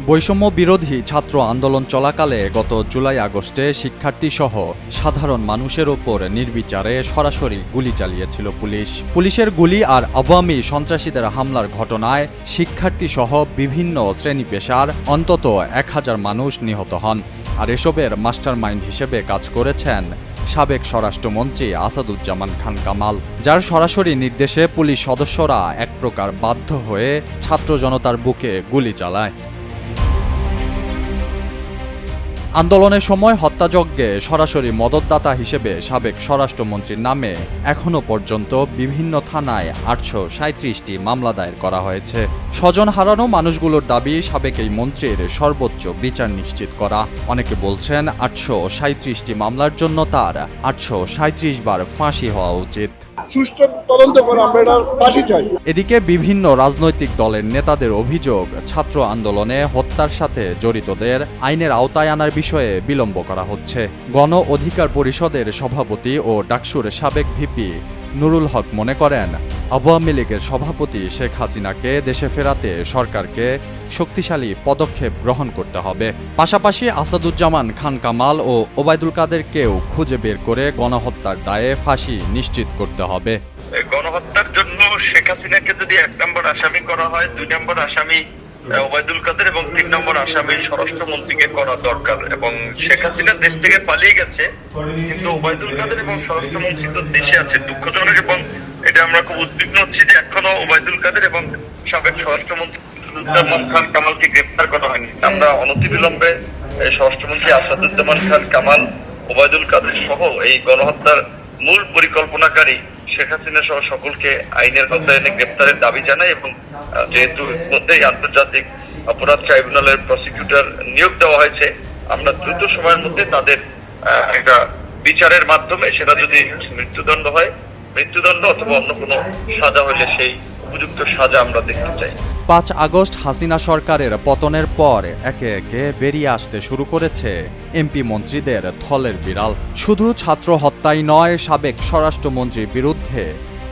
বৈষম্য বিরোধী ছাত্র আন্দোলন চলাকালে গত জুলাই আগস্টে শিক্ষার্থীসহ সাধারণ মানুষের ওপর নির্বিচারে সরাসরি গুলি চালিয়েছিল পুলিশ। পুলিশের গুলি আর আওয়ামী সন্ত্রাসীদের হামলার ঘটনায় শিক্ষার্থীসহ বিভিন্ন শ্রেণী পেশার অন্তত 1000 মানুষ নিহত হন। আর এসবের মাস্টারমাইন্ড হিসেবে কাজ করেছেন সাবেক স্বরাষ্ট্রমন্ত্রী আসাদুজ্জামান খান কামাল, যার সরাসরি নির্দেশে পুলিশ সদস্যরা এক প্রকার বাধ্য হয়ে ছাত্র জনতার বুকে গুলি চালায়। আন্দোলনের সময় হত্যাযজ্ঞে সরাসরি মদতদাতা হিসেবে সাবেক স্বরাষ্ট্রমন্ত্রীর নামে এখনও পর্যন্ত বিভিন্ন থানায় 837টি মামলা দায়ের করা হয়েছে। স্বজন হারানো মানুষগুলোর দাবি সাবেক এই মন্ত্রীর সর্বোচ্চ বিচার নিশ্চিত করা। অনেকে বলছেন 837টি মামলার জন্য তার 837 বার ফাঁসি হওয়া উচিত। সুষ্ঠু তদন্ত করে আমরা এটার ফাঁসি চাই। এদিকে বিভিন্ন রাজনৈতিক দলের নেতাদের অভিযোগ, ছাত্র আন্দোলনে হত্যার সাথে জড়িতদের আইনের আওতায় আনার বিষয়ে বিলম্ব করা হচ্ছে। গণ অধিকার পরিষদের সভাপতি ও ডাকসুর সাবেক ভিপি নুরুল হক মনে করেন, আওয়ামী লীগের সভাপতি শেখ হাসিনাকে দেশে ফেরাতে সরকারকে শক্তিশালী পদক্ষেপ গ্রহণ করতে হবে। পাশাপাশি আসাদুজ্জামান খান কামাল ও ওবায়দুল কাদেরকেও খুঁজে বের করে গণহত্যার দায়ে ফাঁসি নিশ্চিত করতে হবে। গণহত্যার জন্য শেখ হাসিনাকে যদি 1 নম্বর আসামি করা হয়, 2 নম্বর আসামি ওবায়দুল কাদের এবং 3 নম্বর আসামি স্বরাষ্ট্রমন্ত্রীকে করা দরকার। এবং শেখ হাসিনা দেশ থেকে পালিয়ে গেছে, কিন্তু ওবায়দুল কাদের এবং স্বরাষ্ট্রমন্ত্রী তো দেশে আছে। দুঃখজনক, এবং এটা আমরা খুব উদ্বিগ্ন হচ্ছি যে এখনো ওবায়দুল কাদের এবং সাবেক স্বরাষ্ট্রমন্ত্রী আসাদুজ্জামান খান কামালকে গ্রেফতার করা হয়নি। আমরা অনতিবিলম্বে স্বরাষ্ট্রমন্ত্রী আসাদুজ্জামান খান কামাল, ওবায়দুল কাদের সহ এই গণহত্যার মূল পরিকল্পনাকারী শেখ হাসিনা সহ সকলকে আইনের আওতায় এনে গ্রেপ্তারের দাবি জানাই। এবং যেহেতু মধ্যেই আন্তর্জাতিক অপরাধ ট্রাইব্যুনালের প্রসিকিউটর নিয়োগ দেওয়া হয়েছে, আমরা দ্রুত সময়ের মধ্যে তাদের একটা বিচারের মাধ্যমে, সেটা যদি মৃত্যুদণ্ড হয় মৃত্যুদণ্ড অথবা অন্য কোনো সাজা হলে সেই উপযুক্ত সাজা আমরা দেখতে চাই। 5 আগস্ট হাসিনা সরকারের পতনের পর একে একে বেরিয়ে আসতে শুরু করেছে এমপি মন্ত্রীদের থলের বিড়াল। শুধু ছাত্র হত্যাই নয়, সাবেক স্বরাষ্ট্রমন্ত্রীর বিরুদ্ধে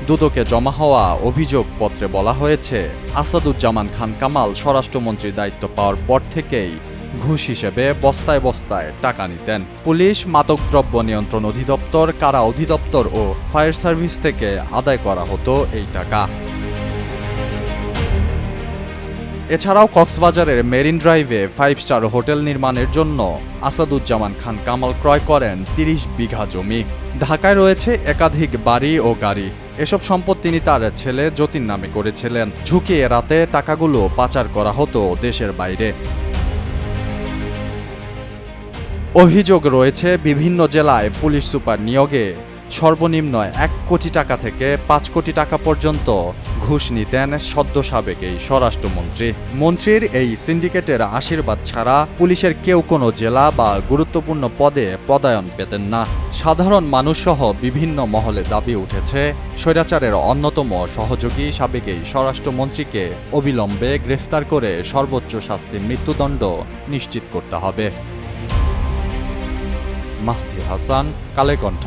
দুদকে জমা হওয়া অভিযোগপত্রে বলা হয়েছে, আসাদুজ্জামান খান কামাল স্বরাষ্ট্রমন্ত্রীর দায়িত্ব পাওয়ার পর থেকেই ঘুষ হিসেবে বস্তায় বস্তায় টাকা নিতেন। পুলিশ, মাদকদ্রব্য নিয়ন্ত্রণ অধিদপ্তর, কারা অধিদপ্তর ও ফায়ার সার্ভিস থেকে আদায় করা হতো এই টাকা। এছাড়াও কক্সবাজারের মেরিন ড্রাইভে 5 স্টার হোটেল নির্মাণের জন্য আসাদুজ্জামান খান কামাল ক্রয় করেন 30 বিঘা জমি। ঢাকায় রয়েছে একাধিক বাড়ি ও গাড়ি। এসব সম্পদ তিনি তার ছেলে যতীন নামে করেছিলেন। ঝুঁকি এড়াতে টাকাগুলো পাচার করা হতো দেশের বাইরে। অভিযোগ রয়েছে, বিভিন্ন জেলায় পুলিশ সুপার নিয়োগে সর্বনিম্ন 1 কোটি টাকা থেকে 5 কোটি টাকা পর্যন্ত ঘুষ নিতেন সদ্য সাবেক এই স্বরাষ্ট্রমন্ত্রী। মন্ত্রীর এই সিন্ডিকেটের আশীর্বাদ ছাড়া পুলিশের কেউ কোনো জেলা বা গুরুত্বপূর্ণ পদে পদায়ন পেতেন না। সাধারণ মানুষসহ বিভিন্ন মহলে দাবি উঠেছে, স্বৈরাচারের অন্যতম সহযোগী সাবেক এই স্বরাষ্ট্রমন্ত্রীকে অবিলম্বে গ্রেফতার করে সর্বোচ্চ শাস্তি মৃত্যুদণ্ড নিশ্চিত করতে হবে। মাহদি হাসান, কালের কণ্ঠ।